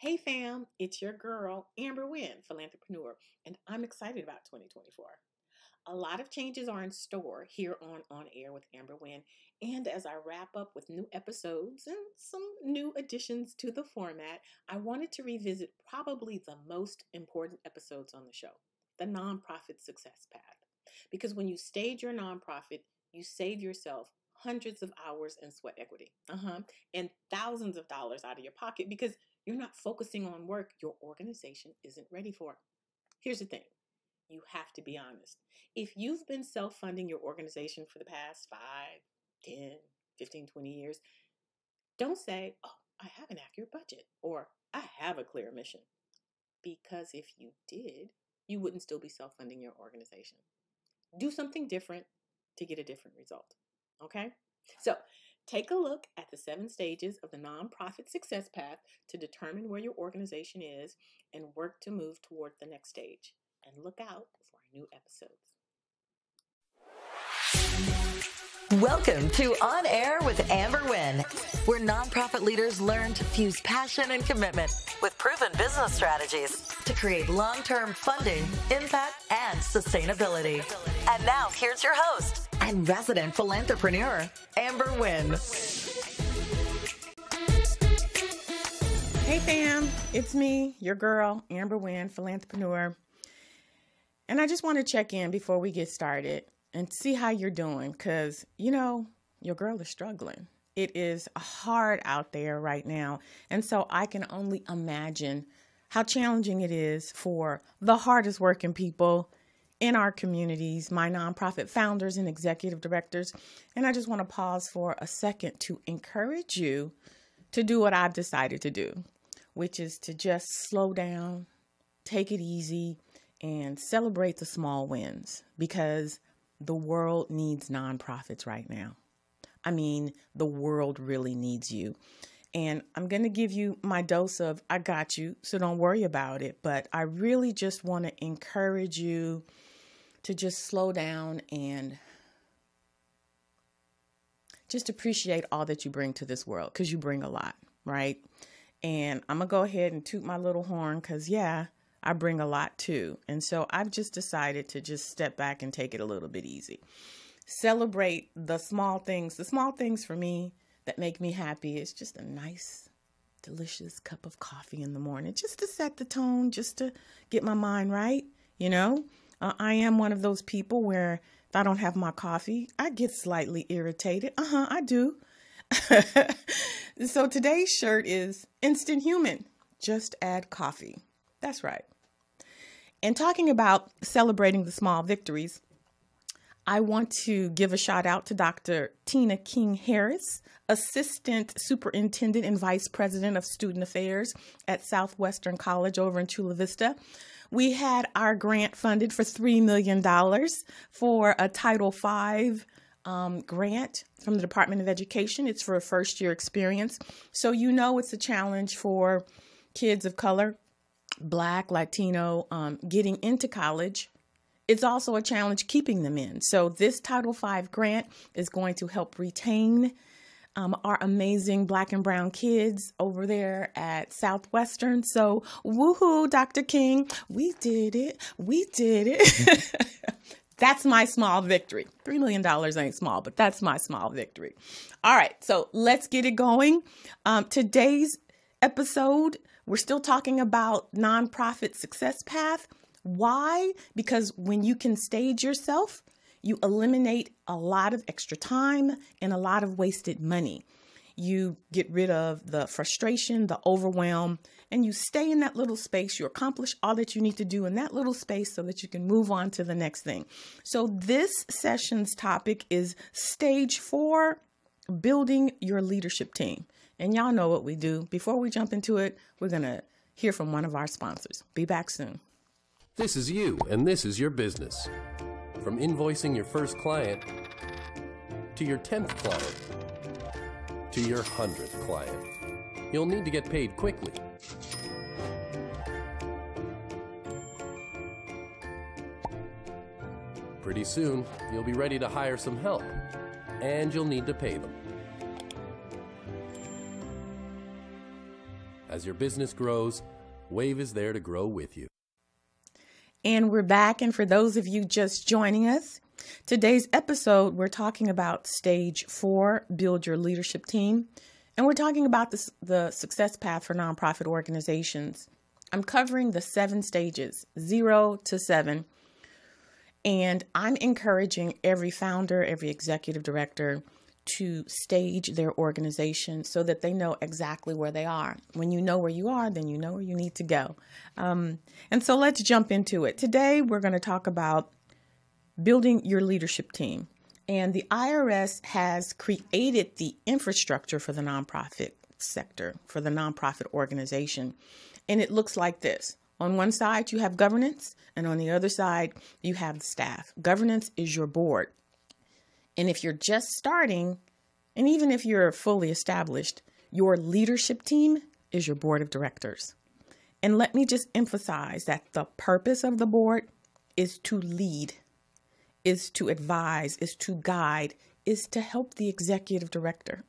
Hey fam, it's your girl, Amber Wynn, Philanthrepreneur, and I'm excited about 2024. A lot of changes are in store here on Air with Amber Wynn, and as I wrap up with new episodes and some new additions to the format, I wanted to revisit probably the most important episodes on the show, the nonprofit success path. Because when you stage your nonprofit, you save yourself hundreds of hours in sweat equity, and thousands of dollars out of your pocket because you're not focusing on work your organization isn't ready for. Here's the thing. You have to be honest. If you've been self-funding your organization for the past 5, 10, 15, 20 years, don't say, oh, I have an accurate budget or I have a clear mission. Because if you did, you wouldn't still be self-funding your organization. Do something different to get a different result. Okay? So take a look at the 7 stages of the nonprofit success path to determine where your organization is and work to move toward the next stage. And look out for our new episodes. Welcome to On Air with Amber Wynn, where nonprofit leaders learn to fuse passion and commitment with proven business strategies to create long-term funding, impact, and sustainability. And now, here's your host and resident philanthrepreneur, Amber Wynn. Hey fam, it's me, your girl, Amber Wynn, Philanthrepreneur. And I just want to check in before we get started and see how you're doing because, your girl is struggling. It is hard out there right now. And so I can only imagine how challenging it is for the hardest working people in our communities, my nonprofit founders and executive directors. And I just want to pause for a second to encourage you to do what I've decided to do, which is to just slow down, take it easy, and celebrate the small wins because the world needs nonprofits right now. I mean, the world really needs you. And I'm going to give you my dose of I got you, so don't worry about it. But I really just want to encourage you to just slow down and just appreciate all that you bring to this world because you bring a lot, right? And I'm going to go ahead and toot my little horn because, I bring a lot too. And so I've just decided to just step back and take it a little bit easy. Celebrate the small things. The small things for me that make me happy is just a nice, delicious cup of coffee in the morning, just to set the tone, just to get my mind right. I am one of those people where if I don't have my coffee, I get slightly irritated. I do. So today's shirt is Instant Human. Just add coffee. That's right. And talking about celebrating the small victories, I want to give a shout out to Dr. Tina King Harris, Assistant Superintendent and Vice President of Student Affairs at Southwestern College over in Chula Vista. We had our grant funded for $3 million for a Title V grant from the Department of Education. It's for a first-year experience. So it's a challenge for kids of color, Black, Latino, getting into college. It's also a challenge keeping them in. So this Title V grant is going to help retain our amazing Black and brown kids over there at Southwestern. So woohoo, Dr. King, we did it. We did it. That's my small victory. $3 million ain't small, but that's my small victory. All right, so let's get it going. Today's episode, we're still talking about nonprofit success path. Why? Because when you can stage yourself, you eliminate a lot of extra time and a lot of wasted money. You get rid of the frustration, the overwhelm, and you stay in that little space. You accomplish all that you need to do in that little space so that you can move on to the next thing. So this session's topic is stage 4, building your leadership team. And y'all know what we do. Before we jump into it, we're going to hear from one of our sponsors. Be back soon. This is you, and this is your business. From invoicing your first client, to your 10th client, to your 100th client, you'll need to get paid quickly. Pretty soon, you'll be ready to hire some help, and you'll need to pay them. As your business grows, Wave is there to grow with you. And we're back. And for those of you just joining us, today's episode, we're talking about stage 4, build your leadership team. And we're talking about the success path for nonprofit organizations. I'm covering the 7 stages, 0 to 7. And I'm encouraging every founder, every executive director to stage their organization so that they know exactly where they are. When you know where you are, then you know where you need to go. And so let's jump into it. Today, we're going to talk about building your leadership team. And the IRS has created the infrastructure for the nonprofit sector, for the nonprofit organization. And it looks like this. On one side, you have governance, and on the other side, you have the staff. Governance is your board. And if you're just starting, and even if you're fully established, your leadership team is your board of directors. And let me just emphasize that the purpose of the board is to lead, is to advise, is to guide, is to help the executive director.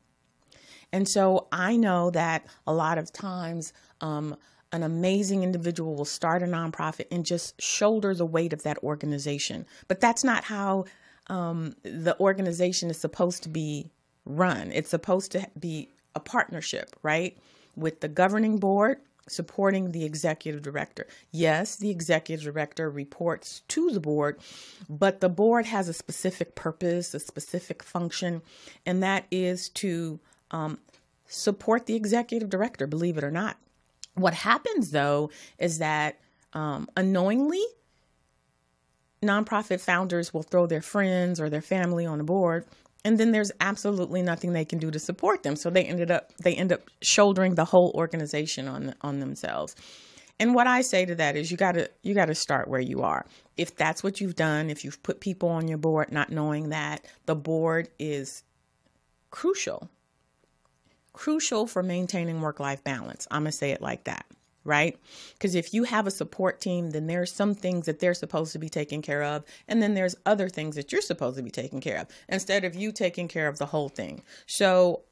And so I know that a lot of times an amazing individual will start a nonprofit and just shoulder the weight of that organization. But that's not how the organization is supposed to be run. It's supposed to be a partnership, right? With the governing board supporting the executive director. Yes, the executive director reports to the board, but the board has a specific purpose, a specific function, and that is to support the executive director, believe it or not. What happens, though, is that unknowingly, nonprofit founders will throw their friends or their family on the board, and then there's absolutely nothing they can do to support them. So they end up shouldering the whole organization on themselves. And what I say to that is you got to start where you are. If that's what you've done, if you've put people on your board not knowing that the board is crucial for maintaining work-life balance. I'm going to say it like that. Right? Because if you have a support team, then there's some things that they're supposed to be taking care of. And then there's other things that you're supposed to be taking care of instead of you taking care of the whole thing. So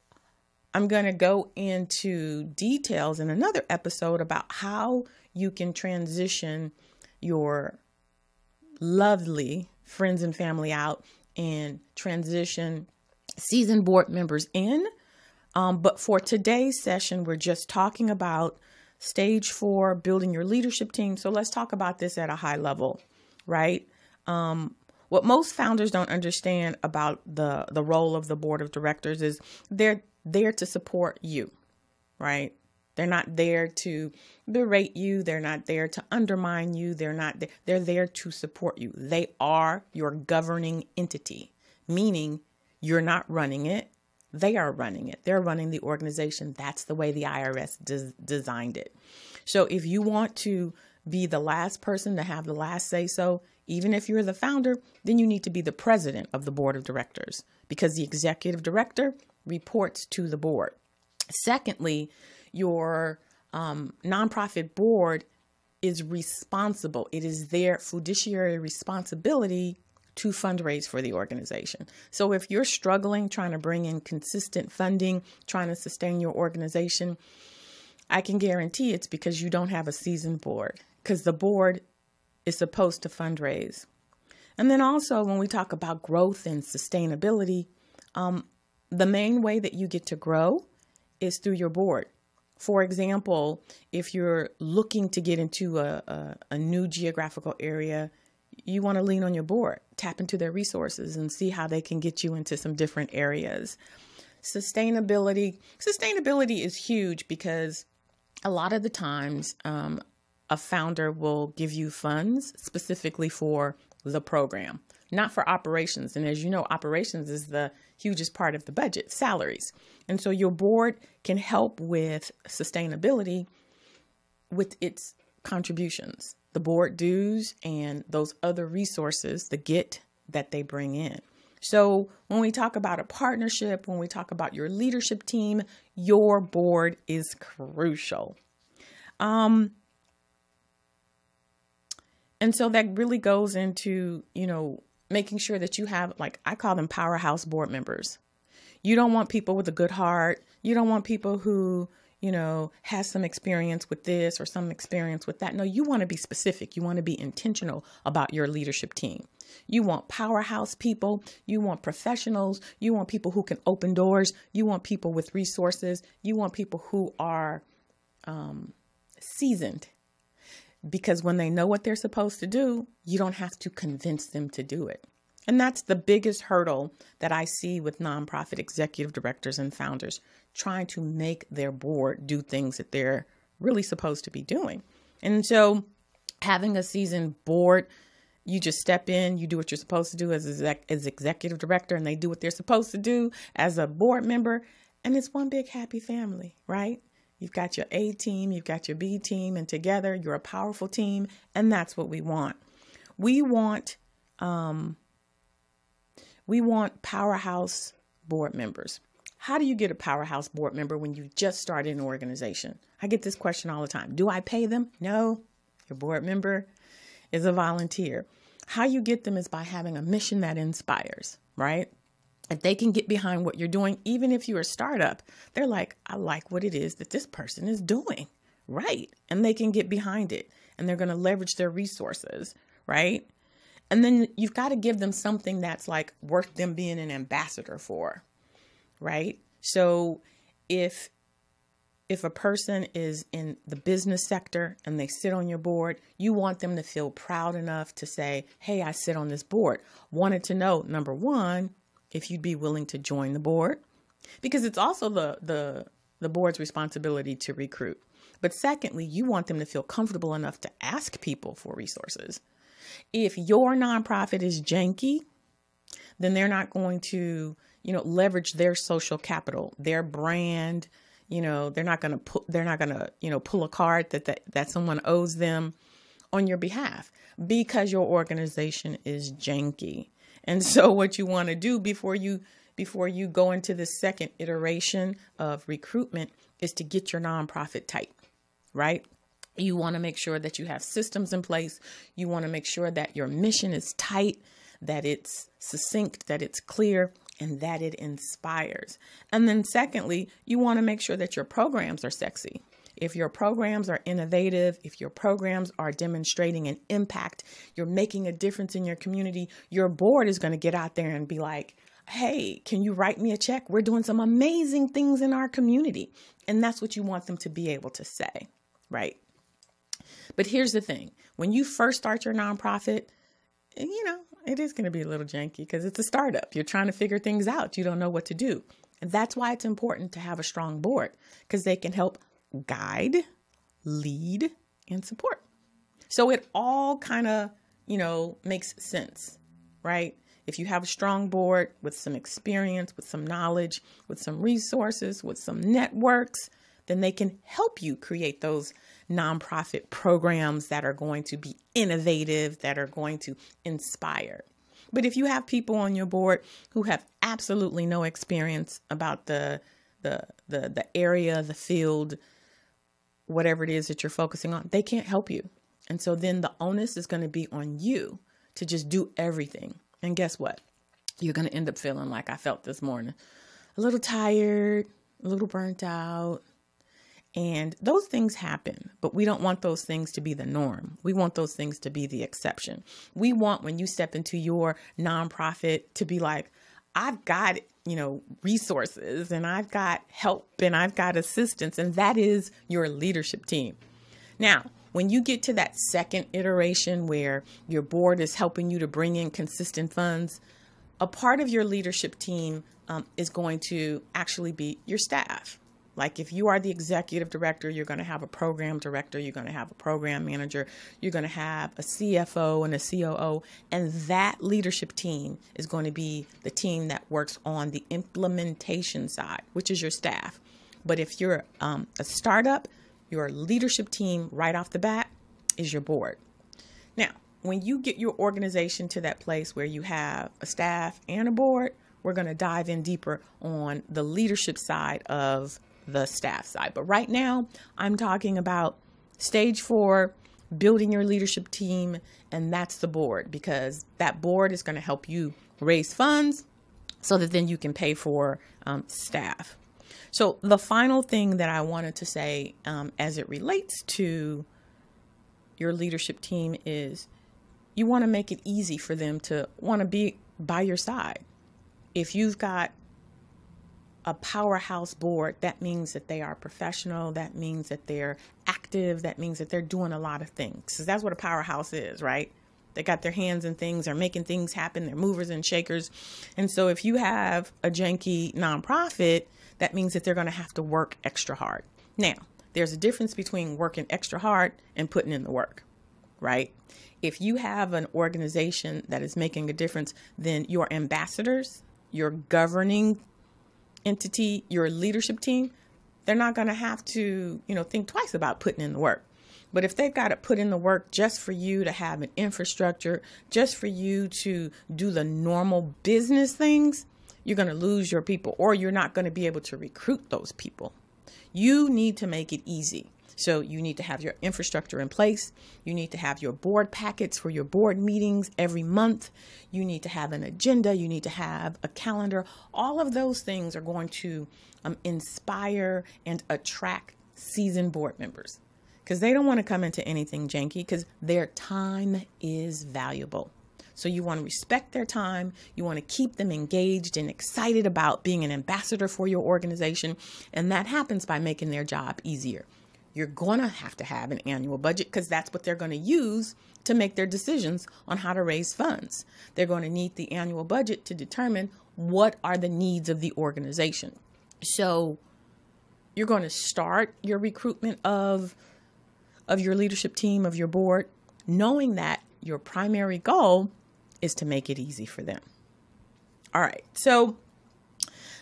I'm going to go into details in another episode about how you can transition your lovely friends and family out and transition seasoned board members in. But for today's session, we're just talking about stage 4, building your leadership team. So let's talk about this at a high level, right? What most founders don't understand about the role of the board of directors is they're there to support you, right? They're not there to berate you. They're not there to undermine you. They're there to support you. They are your governing entity, meaning you're not running it. They are running it. They're running the organization. That's the way the IRS designed it. So if you want to be the last person to have the last say so, even if you're the founder, then you need to be the president of the board of directors because the executive director reports to the board. Secondly, your nonprofit board is responsible. It is their fiduciary responsibility to fundraise for the organization. So if you're struggling, trying to bring in consistent funding, trying to sustain your organization, I can guarantee it's because you don't have a seasoned board, because the board is supposed to fundraise. And then also when we talk about growth and sustainability, the main way that you get to grow is through your board. For example, if you're looking to get into a new geographical area, you want to lean on your board, tap into their resources and see how they can get you into some different areas. Sustainability is huge because a lot of the times a founder will give you funds specifically for the program, not for operations. And as you know, operations is the hugest part of the budget, salaries. And so your board can help with sustainability with its contributions, the board dues and those other resources, the get that they bring in. So when we talk about a partnership, when we talk about your leadership team, your board is crucial. And so that really goes into, making sure that you have, like, I call them powerhouse board members. You don't want people with a good heart. You don't want people who, has some experience with this or some experience with that. No, you want to be specific. You want to be intentional about your leadership team. You want powerhouse people. You want professionals. You want people who can open doors. You want people with resources. You want people who are seasoned, because when they know what they're supposed to do, you don't have to convince them to do it. And that's the biggest hurdle that I see with nonprofit executive directors and founders, trying to make their board do things that they're really supposed to be doing. And so having a seasoned board, you just step in, you do what you're supposed to do as executive director, and they do what they're supposed to do as a board member. And it's one big happy family, right? You've got your A team, you've got your B team, and together you're a powerful team. And that's what we want. We want powerhouse board members. How do you get a powerhouse board member when you just started an organization? I get this question all the time. Do I pay them? No. Your board member is a volunteer. How you get them is by having a mission that inspires, right? If they can get behind what you're doing, even if you're a startup, they're like, I like what it is that this person is doing, right? And they can get behind it, and they're going to leverage their resources, right? And then you've got to give them something that's like worth them being an ambassador for, right? So if a person is in the business sector and they sit on your board, you want them to feel proud enough to say, hey, I sit on this board. Wanted to know, number one, if you'd be willing to join the board, because it's also the board's responsibility to recruit. But secondly, you want them to feel comfortable enough to ask people for resources. If your nonprofit is janky, then they're not going to, leverage their social capital, their brand. They're not going to pull a card that someone owes them on your behalf because your organization is janky. And so what you want to do before you go into the second iteration of recruitment is to get your nonprofit tight, right? You want to make sure that you have systems in place. You want to make sure that your mission is tight, that it's succinct, that it's clear, and that it inspires. And then secondly, you want to make sure that your programs are sexy. If your programs are innovative, if your programs are demonstrating an impact, you're making a difference in your community, your board is going to get out there and be like, hey, can you write me a check? We're doing some amazing things in our community. And that's what you want them to be able to say, right? But here's the thing. When you first start your nonprofit, it is going to be a little janky because it's a startup. You're trying to figure things out. You don't know what to do. And that's why it's important to have a strong board, because they can help guide, lead, and support. So it all kind of, makes sense, right? If you have a strong board with some experience, with some knowledge, with some resources, with some networks, then they can help you create those nonprofit programs that are going to be innovative, that are going to inspire. But if you have people on your board who have absolutely no experience about the area, the field, whatever it is that you're focusing on, they can't help you. And so then the onus is going to be on you to just do everything. And guess what? You're going to end up feeling like I felt this morning, a little tired, a little burnt out. And those things happen, but we don't want those things to be the norm. We want those things to be the exception. We want, when you step into your nonprofit, to be like, I've got, resources, and I've got help, and I've got assistance, and that is your leadership team. Now, when you get to that second iteration where your board is helping you to bring in consistent funds, a part of your leadership team is going to actually be your staff. Like if you are the executive director, you're going to have a program director, you're going to have a program manager, you're going to have a CFO and a COO, and that leadership team is going to be the team that works on the implementation side, which is your staff. But if you're a startup, your leadership team right off the bat is your board. Now, when you get your organization to that place where you have a staff and a board, we're going to dive in deeper on the leadership side of the staff side. But right now, I'm talking about stage 4, building your leadership team, and that's the board, because that board is going to help you raise funds so that then you can pay for staff. So the final thing that I wanted to say as it relates to your leadership team is you want to make it easy for them to want to be by your side. If you've got a powerhouse board, that means that they are professional. That means that they're active. That means that they're doing a lot of things. Because that's what a powerhouse is, right? They got their hands in things. They're making things happen. They're movers and shakers. And so if you have a janky nonprofit, that means that they're going to have to work extra hard. Now, there's a difference between working extra hard and putting in the work, right? If you have an organization that is making a difference, then your ambassadors, your governing entity, your leadership team, they're not going to have to, think twice about putting in the work. But if they've got to put in the work just for you to have an infrastructure, just for you to do the normal business things, you're going to lose your people, or you're not going to be able to recruit those people. You need to make it easy. So you need to have your infrastructure in place. You need to have your board packets for your board meetings every month. You need to have an agenda. You need to have a calendar. All of those things are going to inspire and attract seasoned board members, because they don't want to come into anything janky, because their time is valuable. So you want to respect their time. You want to keep them engaged and excited about being an ambassador for your organization. And that happens by making their job easier. You're going to have an annual budget, because that's what they're going to use to make their decisions on how to raise funds. They're going to need the annual budget to determine what are the needs of the organization. So you're going to start your recruitment of your leadership team, of your board, knowing that your primary goal is to make it easy for them. All right. So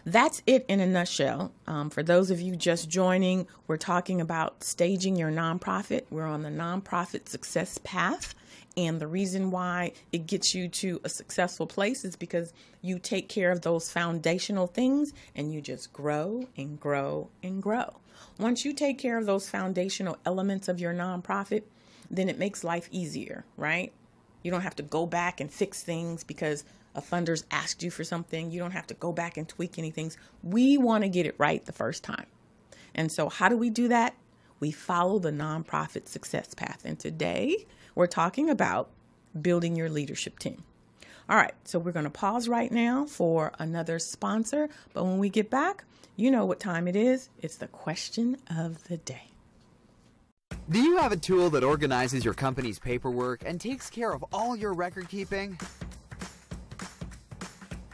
that's it in a nutshell. For those of you just joining, we're talking about staging your nonprofit. We're on the nonprofit success path. And the reason why it gets you to a successful place is because you take care of those foundational things and you just grow and grow and grow. Once you take care of those foundational elements of your nonprofit, then it makes life easier, right? You don't have to go back and fix things because a funder's asked you for something. You don't have to go back and tweak anything. We want to get it right the first time. And so how do we do that? We follow the nonprofit success path. And today we're talking about building your leadership team. All right, so we're going to pause right now for another sponsor. But when we get back, you know what time it is. It's the question of the day. Do you have a tool that organizes your company's paperwork and takes care of all your record keeping?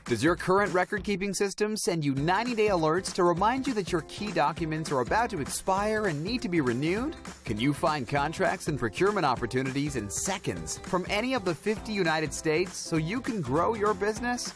Does your current record-keeping system send you 90-day alerts to remind you that your key documents are about to expire and need to be renewed? Can you find contracts and procurement opportunities in seconds from any of the 50 United States so you can grow your business?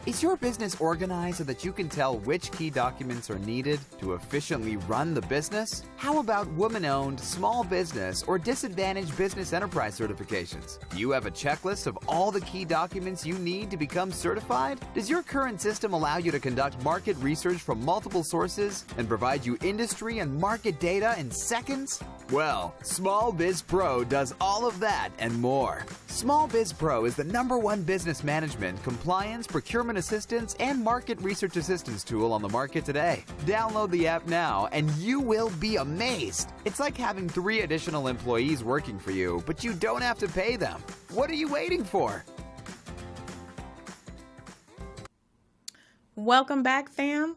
Is your business organized so that you can tell which key documents are needed to efficiently run the business? How about woman-owned, small business, or disadvantaged business enterprise certifications? Do you have a checklist of all the key documents you need to become certified? Does your current system allow you to conduct market research from multiple sources and provide you industry and market data in seconds? Well, Small Biz Pro does all of that and more. Small Biz Pro is the #1 business management, compliance, procurement assistance, and market research assistance tool on the market today. Download the app now and you will be amazed. It's like having 3 additional employees working for you, but you don't have to pay them. What are you waiting for? Welcome back, fam.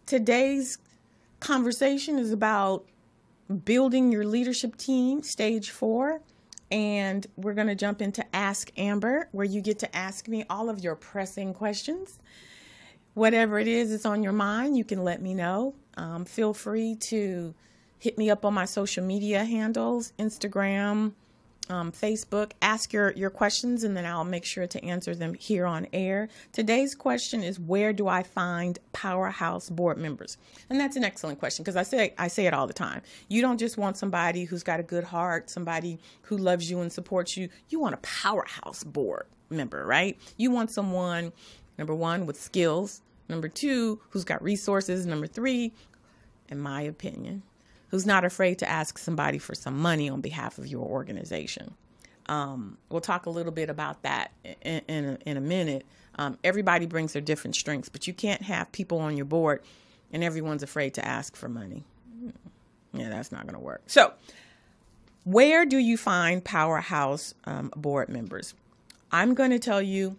Today's conversation is about building your leadership team, stage 4. And we're going to jump into Ask Amber, where you get to ask me all of your pressing questions. Whatever it is that's on your mind, you can let me know. Feel free to hit me up on my social media handles, Instagram, Facebook. Ask your questions, and then I'll make sure to answer them here on air. Today's question is, where do I find powerhouse board members? And that's an excellent question, because I say it all the time. You don't just want somebody who's got a good heart, somebody who loves you and supports you. You want a powerhouse board member, right? You want someone, number 1, with skills. Number 2, who's got resources. Number 3, in my opinion, who's not afraid to ask somebody for some money on behalf of your organization. We'll talk a little bit about that in a minute. Everybody brings their different strengths, but you can't have people on your board and everyone's afraid to ask for money. Yeah, that's not going to work. So where do you find powerhouse board members? I'm going to tell you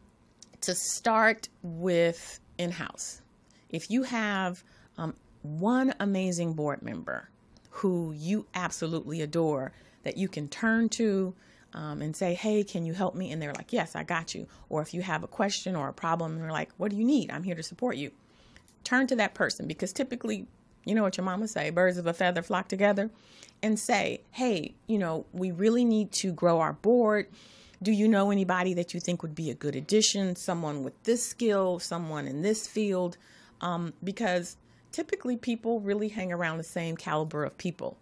to start with in-house. If you have one amazing board member who you absolutely adore that you can turn to and say, hey, can you help me? And they're like, yes, I got you. Or if you have a question or a problem, and they're like, what do you need? I'm here to support you. Turn to that person, because typically, you know what your mama say, birds of a feather flock together, and say, hey, we really need to grow our board. Do you know anybody that you think would be a good addition? Someone with this skill, someone in this field? Because typically people really hang around the same caliber of people.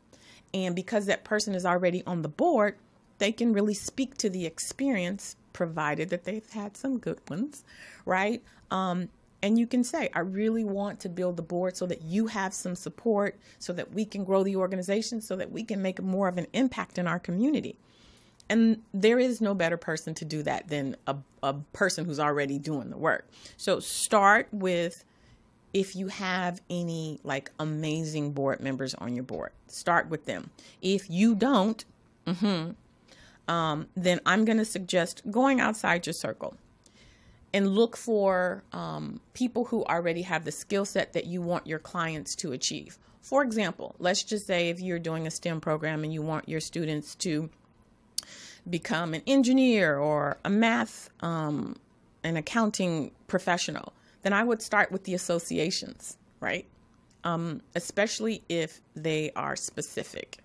And because that person is already on the board, they can really speak to the experience, provided that they've had some good ones, right? And you can say, I really want to build the board so that you have some support, so that we can grow the organization, so that we can make more of an impact in our community. And there is no better person to do that than a person who's already doing the work. So start with, if you have any like amazing board members on your board, start with them. If you don't, then I'm going to suggest going outside your circle and look for people who already have the skill set that you want your clients to achieve. For example, let's just say if you're doing a STEM program and you want your students to become an engineer or a math and accounting professional, then I would start with the associations, right? Especially if they are specific.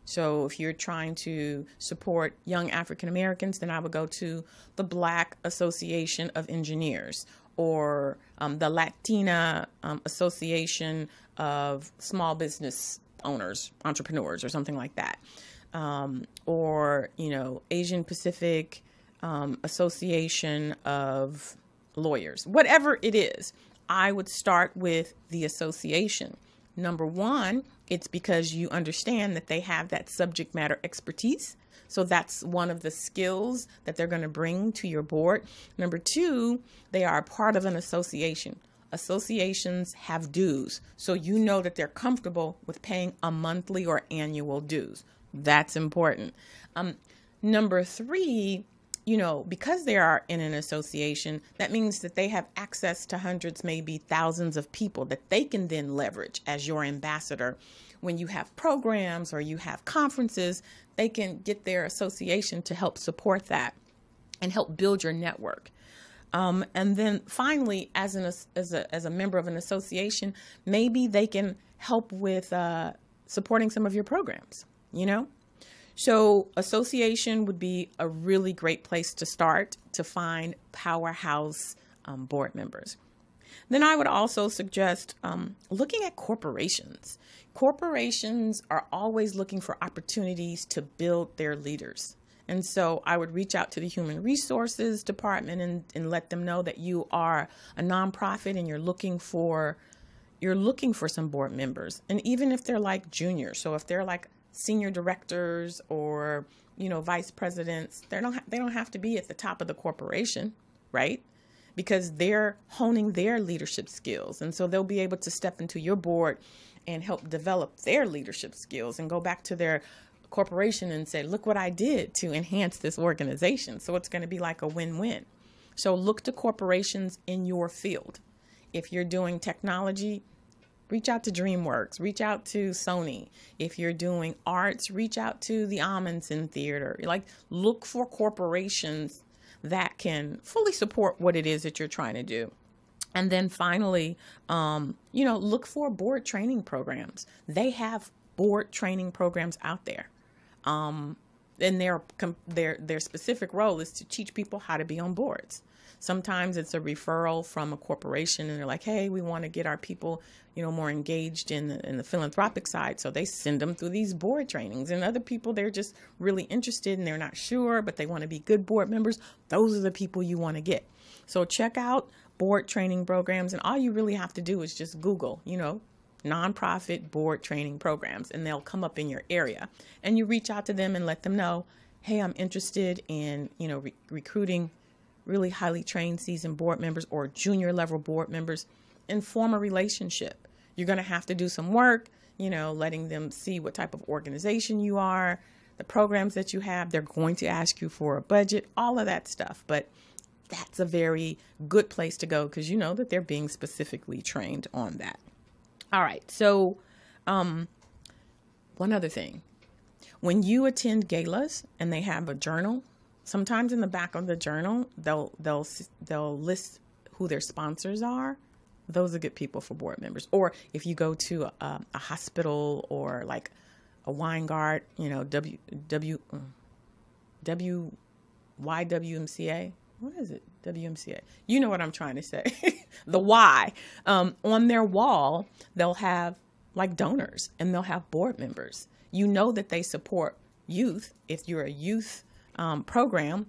So if you're trying to support young African Americans, then I would go to the Black Association of Engineers, or the Latina Association of Small Business Owners, Entrepreneurs, or something like that. Or, Asian Pacific Association of Lawyers. Whatever it is, I would start with the association. Number one, it's because you understand that they have that subject matter expertise. So that's one of the skills that they're going to bring to your board. Number two, they are a part of an association. Associations have dues. So you know that they're comfortable with paying a monthly or annual dues. That's important. Number three, because they are in an association, that means that they have access to hundreds, maybe thousands of people that they can then leverage as your ambassador. When you have programs or you have conferences, they can get their association to help support that and help build your network. And then finally, as a member of an association, maybe they can help with supporting some of your programs, So association would be a really great place to start to find powerhouse board members. Then I would also suggest looking at corporations. Corporations are always looking for opportunities to build their leaders. And so I would reach out to the human resources department and let them know that you are a nonprofit and you're looking for some board members. And even if they're like juniors, so if they're like senior directors or, vice presidents, they don't have to be at the top of the corporation, right? Because they're honing their leadership skills. And so they'll be able to step into your board and help develop their leadership skills and go back to their corporation and say, look what I did to enhance this organization. So it's going to be like a win-win. So look to corporations in your field. If you're doing technology, reach out to DreamWorks, reach out to Sony. If you're doing arts, reach out to the Amundsen Theater. Look for corporations that can fully support what it is that you're trying to do. And then finally, look for board training programs. They have board training programs out there. And their specific role is to teach people how to be on boards. Sometimes it's a referral from a corporation and they're like, hey, we want to get our people, more engaged in the philanthropic side. So they send them through these board trainings. And other people, they're just really interested and they're not sure, but they want to be good board members. Those are the people you want to get. So check out board training programs. And all you really have to do is just Google, nonprofit board training programs, and they'll come up in your area. And you reach out to them and let them know, hey, I'm interested in, recruiting really highly trained seasoned board members or junior level board members, and form a relationship. You're going to have to do some work, letting them see what type of organization you are, the programs that you have. They're going to ask you for a budget, all of that stuff. But that's a very good place to go because you know that they're being specifically trained on that. All right. So one other thing. When you attend galas and they have a journal, sometimes in the back of the journal, they'll list who their sponsors are. Those are good people for board members. Or if you go to a hospital or like a Weingart, YWMCA. What is it? WMCA. You know what I'm trying to say. The Y. On their wall, they'll have like donors and they'll have board members. You know that they support youth. If you're a youth program,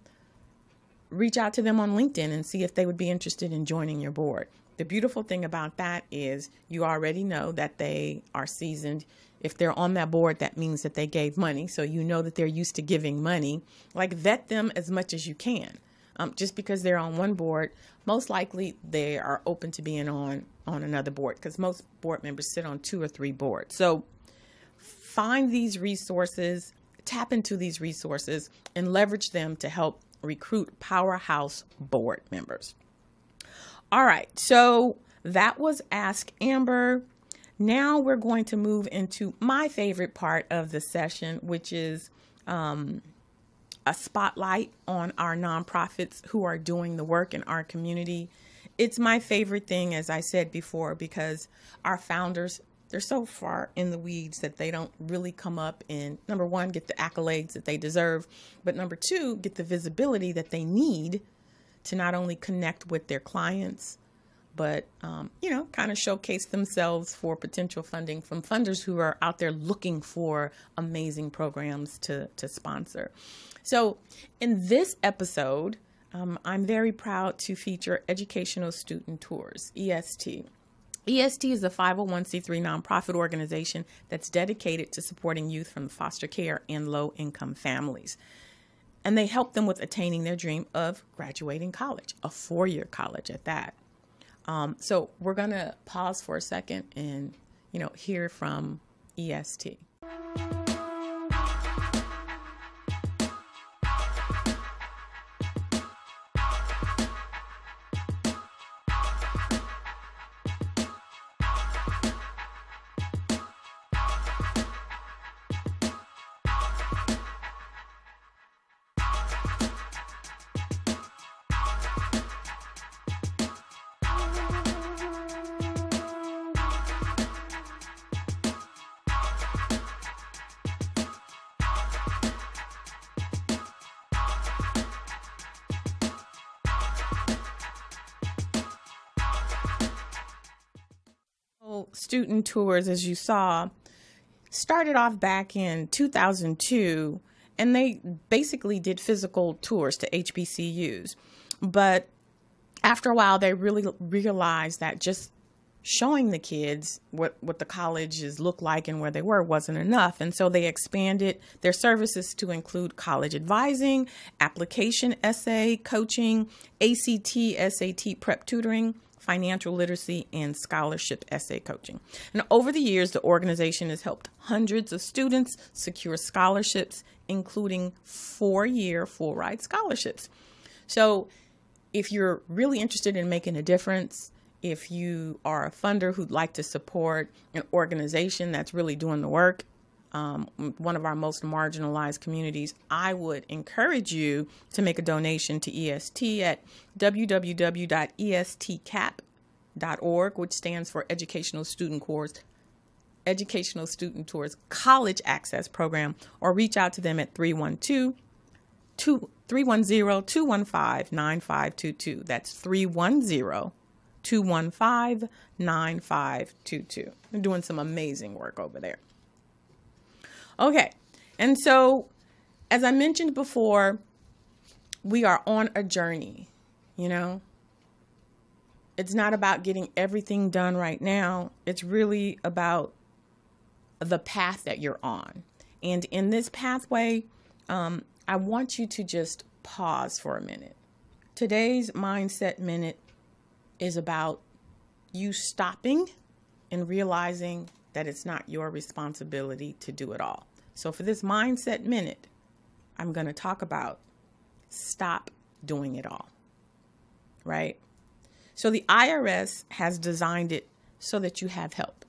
reach out to them on LinkedIn and see if they would be interested in joining your board. The beautiful thing about that is you already know that they are seasoned. If they're on that board, that means that they gave money. So you know that they're used to giving money. Like, vet them as much as you can. Just because they're on one board, most likely they are open to being on another board because most board members sit on 2 or 3 boards. So find these resources, tap into these resources, and leverage them to help recruit powerhouse board members. All right, so that was Ask Amber. Now we're going to move into my favorite part of the session, which is a spotlight on our nonprofits who are doing the work in our community. It's my favorite thing, as I said before, because our founders, they're so far in the weeds that they don't really come up and, number one, get the accolades that they deserve, but number 2, get the visibility that they need to not only connect with their clients, but, kind of showcase themselves for potential funding from funders who are out there looking for amazing programs to sponsor. So in this episode, I'm very proud to feature Educational Student Tours, EST. EST is a 501c3 nonprofit organization that's dedicated to supporting youth from foster care and low-income families. And they help them with attaining their dream of graduating college, a 4-year college at that. So we're going to pause for a second and, hear from EST. Student tours, as you saw, started off back in 2002, and they basically did physical tours to HBCUs. But after a while, they really realized that just showing the kids what the colleges look like and where they were wasn't enough. And so they expanded their services to include college advising, application essay coaching, ACT, SAT prep tutoring, financial literacy, and scholarship essay coaching. And over the years, the organization has helped hundreds of students secure scholarships, including 4-year full ride scholarships. So if you're really interested in making a difference, if you are a funder who'd like to support an organization that's really doing the work, one of our most marginalized communities, I would encourage you to make a donation to EST at www.estcap.org, which stands for Educational Student Tours College Access Program, or reach out to them at 310-215-9522. That's 310-215-9522. They're doing some amazing work over there. Okay, and so, as I mentioned before, we are on a journey, It's not about getting everything done right now. It's really about the path that you're on. And in this pathway, I I want you to just pause for a minute. Today's Mindset Minute is about you stopping and realizing that it's not your responsibility to do it all. So for this Mindset Minute, I'm going to talk about stop doing it all, right? So the IRS has designed it so that you have help.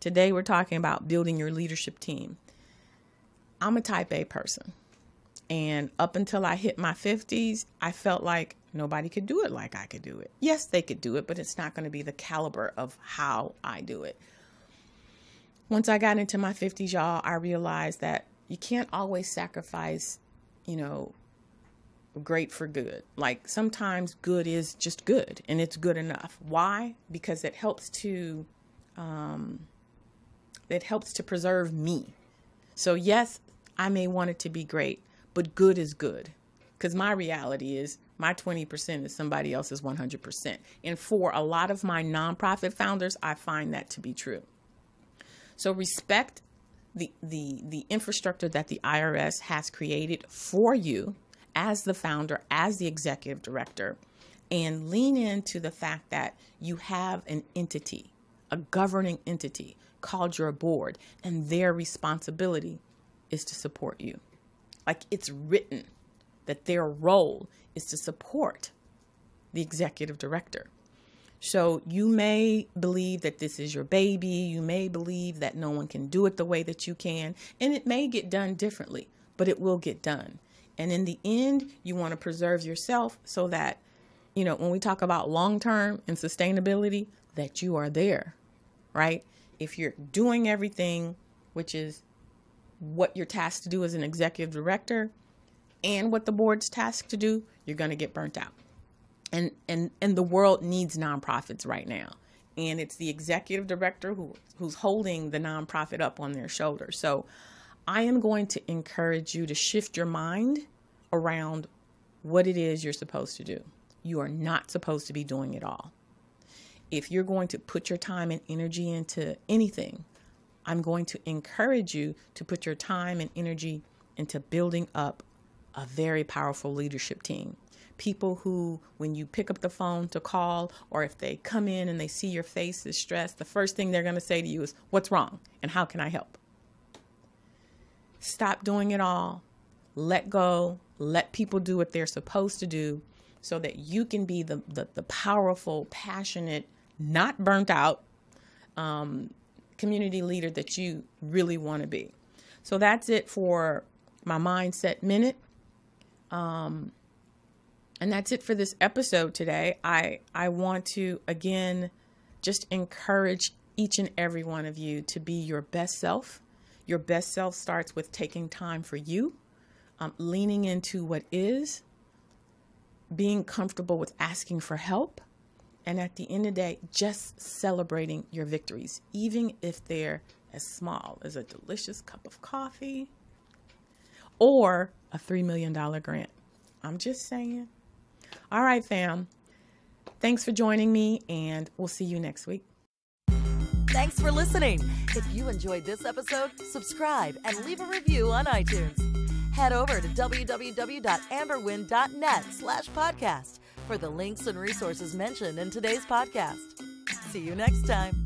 Today we're talking about building your leadership team. I'm a type A person. And up until I hit my 50s, I felt like nobody could do it like I could do it. Yes, they could do it, but it's not going to be the caliber of how I do it. Once I got into my 50s, y'all, I realized that you can't always sacrifice, great for good. Like sometimes good is just good and it's good enough. Why? Because it helps to preserve me. So yes, I may want it to be great, but good is good. Because my reality is my 20% is somebody else's 100%. And for a lot of my nonprofit founders, I find that to be true. So respect the infrastructure that the IRS has created for you as the founder, as the executive director, and lean into the fact that you have an entity, a governing entity called your board, and their responsibility is to support you. Like it's written that their role is to support the executive director. So you may believe that this is your baby. You may believe that no one can do it the way that you can, and it may get done differently, but it will get done. And in the end, you want to preserve yourself so that, when we talk about long-term and sustainability, that you are there, right? If you're doing everything, which is what you're tasked to do as an executive director and what the board's tasked to do, you're going to get burnt out. And the world needs nonprofits right now. And it's the executive director who's holding the nonprofit up on their shoulders. So I am going to encourage you to shift your mind around what it is you're supposed to do. You are not supposed to be doing it all. If you're going to put your time and energy into anything, I'm going to encourage you to put your time and energy into building up a very powerful leadership team. People who, when you pick up the phone to call, or if they come in and they see your face is stressed, the first thing they're going to say to you is, "What's wrong? And how can I help?" Stop doing it all. Let go. Let people do what they're supposed to do so that you can be the powerful, passionate, not burnt out community leader that you really want to be. So that's it for my Mindset Minute. And that's it for this episode today. I want to, again, just encourage each and every one of you to be your best self. Your best self starts with taking time for you, leaning into what is, being comfortable with asking for help, and at the end of the day, just celebrating your victories, even if they're as small as a delicious cup of coffee or a $3 million grant. I'm just saying. All right, fam. Thanks for joining me, and we'll see you next week. Thanks for listening. If you enjoyed this episode, subscribe and leave a review on iTunes. Head over to www.amberwynn.net/podcast for the links and resources mentioned in today's podcast. See you next time.